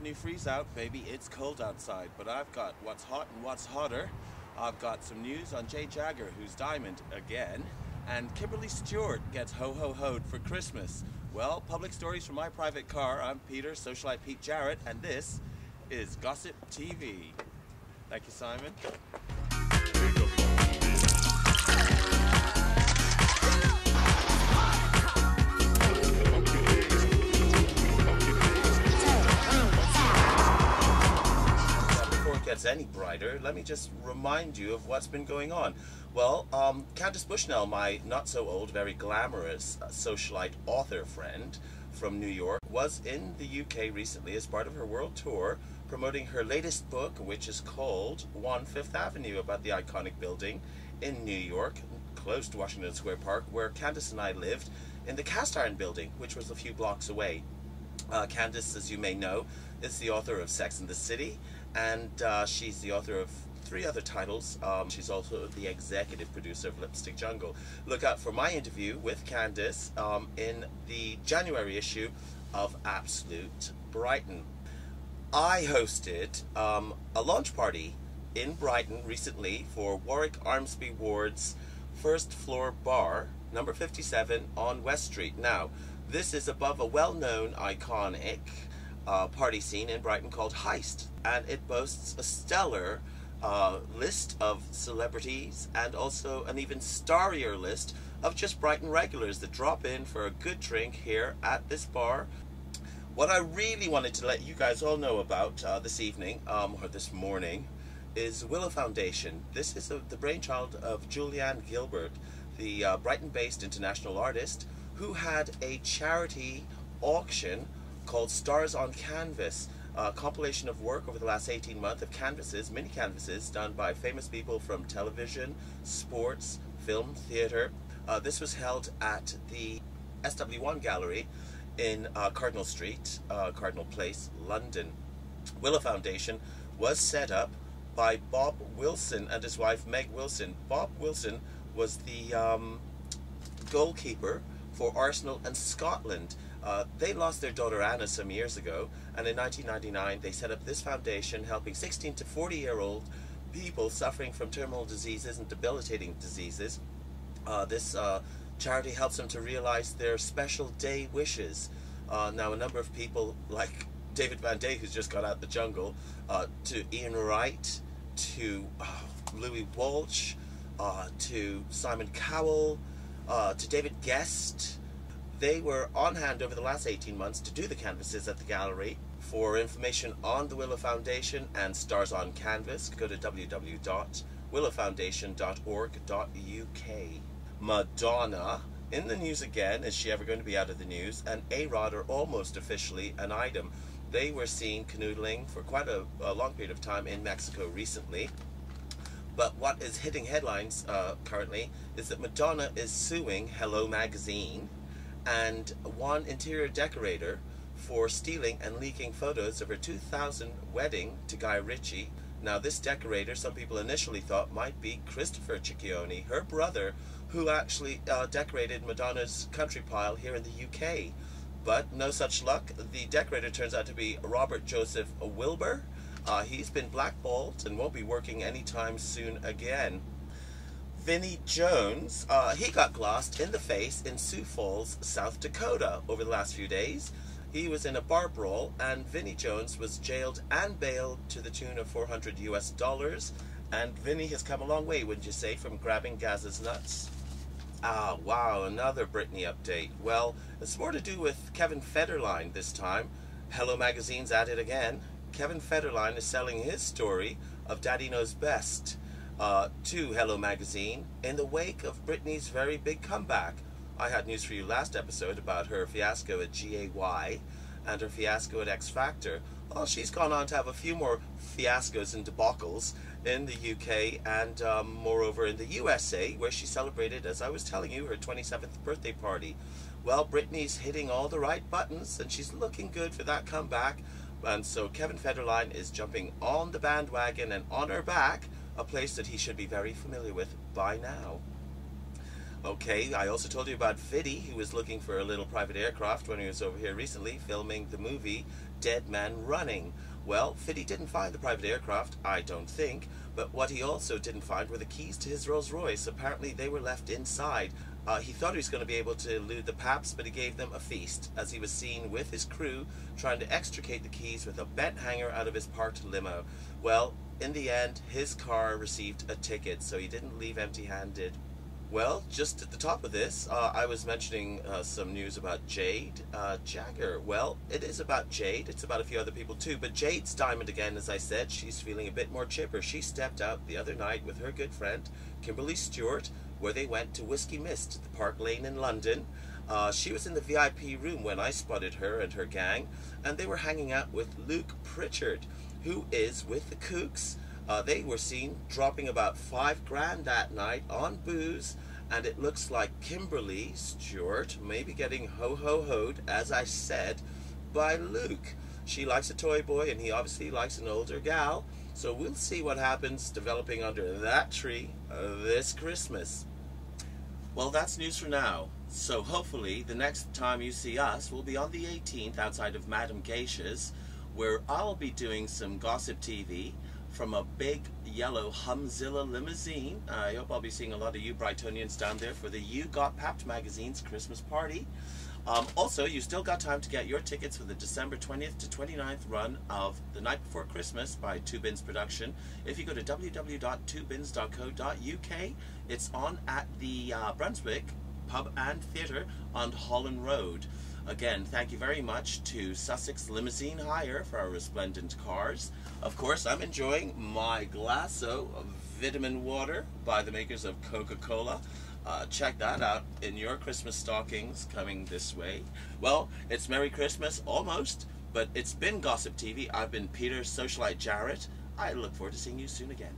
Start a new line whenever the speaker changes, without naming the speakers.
new freeze out, baby. It's cold outside, but I've got what's hot and what's hotter. I've got some news on Jagger, who's diamond again, and Kimberly Stewart gets ho-ho-hoed for Christmas. Well, public stories from my private car. I'm Peter, socialite Pete Jarrette, and this is Gossip TV. Thank you, Simon. Gets any brighter, let me just remind you of what's been going on. Well, Candace Bushnell, my not so old, very glamorous socialite author friend from New York, was in the UK recently as part of her world tour promoting her latest book, which is called 1 Fifth Avenue, about the iconic building in New York, close to Washington Square Park, where Candace and I lived, in the cast iron building, which was a few blocks away. Candace, as you may know, is the author of Sex and the City, and she's the author of 3 other titles. She's also the executive producer of Lipstick Jungle. Look out for my interview with Candace in the January issue of Absolute Brighton. I hosted a launch party in Brighton recently for Warwick Armsby Ward's first floor bar, number 57 on West Street. Now, this is above a well-known, iconic party scene in Brighton called Heist, and it boasts a stellar list of celebrities and also an even starrier list of just Brighton regulars that drop in for a good drink here at this bar. What I really wanted to let you guys all know about this evening, or this morning, is Willow Foundation. This is the brainchild of Julianne Gilbert, the Brighton-based international artist, who had a charity auction called Stars on Canvas, a compilation of work over the last 18 months of canvases, mini canvases, done by famous people from television, sports, film, theatre. This was held at the SW1 Gallery in Cardinal Street, Cardinal Place, London. Willow Foundation was set up by Bob Wilson and his wife Meg Wilson. Bob Wilson was the goalkeeper for Arsenal and Scotland. They lost their daughter Anna some years ago, and in 1999 they set up this foundation helping 16 to 40-year-old people suffering from terminal diseases and debilitating diseases. This charity helps them to realize their special day wishes. Now, a number of people like David Van Day, who's just got out the jungle, to Ian Wright, to Louis Walsh, to Simon Cowell, to David Guest. They were on hand over the last 18 months to do the canvases at the gallery. For information on the Willow Foundation and Stars on Canvas, go to www.willowfoundation.org.uk. Madonna in the news again. Is she ever going to be out of the news? And A-Rod are almost officially an item. They were seen canoodling for quite a long period of time in Mexico recently. But what is hitting headlines currently is that Madonna is suing Hello Magazine and one interior decorator for stealing and leaking photos of her 2000 wedding to Guy Ritchie. Now, this decorator, some people initially thought might be Christopher Ciccione, her brother, who actually decorated Madonna's country pile here in the UK. But no such luck. The decorator turns out to be Robert Joseph Wilbur. He's been blackballed and won't be working anytime soon again. Vinnie Jones, he got glossed in the face in Sioux Falls, South Dakota over the last few days. He was in a bar brawl, and Vinnie Jones was jailed and bailed to the tune of $400 US. And Vinnie has come a long way, wouldn't you say, from grabbing Gaz's nuts? Ah, wow, another Britney update. Well, it's more to do with Kevin Federline this time. Hello Magazine's at it again. Kevin Federline is selling his story of Daddy Knows Best to Hello Magazine in the wake of Britney's very big comeback. I had news for you last episode about her fiasco at GAY and her fiasco at X Factor. Well, she's gone on to have a few more fiascos and debacles in the UK and moreover in the USA, where she celebrated, as I was telling you, her 27th birthday party. Well, Britney's hitting all the right buttons and she's looking good for that comeback. And so Kevin Federline is jumping on the bandwagon and on her back, a place that he should be very familiar with by now. Okay, I also told you about Fiddy, who was looking for a little private aircraft when he was over here recently filming the movie Dead Man Running. Well, Fiddy didn't find the private aircraft, I don't think, but what he also didn't find were the keys to his Rolls Royce. Apparently they were left inside. He thought he was going to be able to elude the Paps, but he gave them a feast, as he was seen with his crew trying to extricate the keys with a bent hanger out of his parked limo. Well, in the end, his car received a ticket, so he didn't leave empty-handed. Well, just at the top of this, I was mentioning some news about Jade. Jagger, well, it is about Jade. It's about a few other people too, but Jade's diamond again, as I said. She's feeling a bit more chipper. She stepped out the other night with her good friend, Kimberly Stewart, where they went to Whiskey Mist at the Park Lane in London. She was in the VIP room when I spotted her and her gang, and they were hanging out with Luke Pritchard, who is with the Kooks. They were seen dropping about $5 that night on booze, and it looks like Kimberly Stewart may be getting ho-ho-hoed, as I said, by Luke. She likes a toy boy, and he obviously likes an older gal, so we'll see what happens developing under that tree this Christmas. Well, that's news for now. So hopefully the next time you see us will be on the 18th outside of Madame Geisha's, where I'll be doing some gossip TV from a big yellow Humzilla limousine. I hope I'll be seeing a lot of you Brightonians down there for the You Got Papped magazine's Christmas party. Also, you still got time to get your tickets for the December 20th to 29th run of The Night Before Christmas by Two Bins Production. If you go to www.twobins.co.uk, it's on at the Brunswick Pub and Theatre on Holland Road. Again, thank you very much to Sussex Limousine Hire for our resplendent cars. Of course, I'm enjoying my glasso of vitamin water by the makers of Coca-Cola. Check that out in your Christmas stockings coming this way. Well, it's Merry Christmas, almost, but it's been Gossip TV. I've been Peter, Socialite Jarrette. I look forward to seeing you soon again.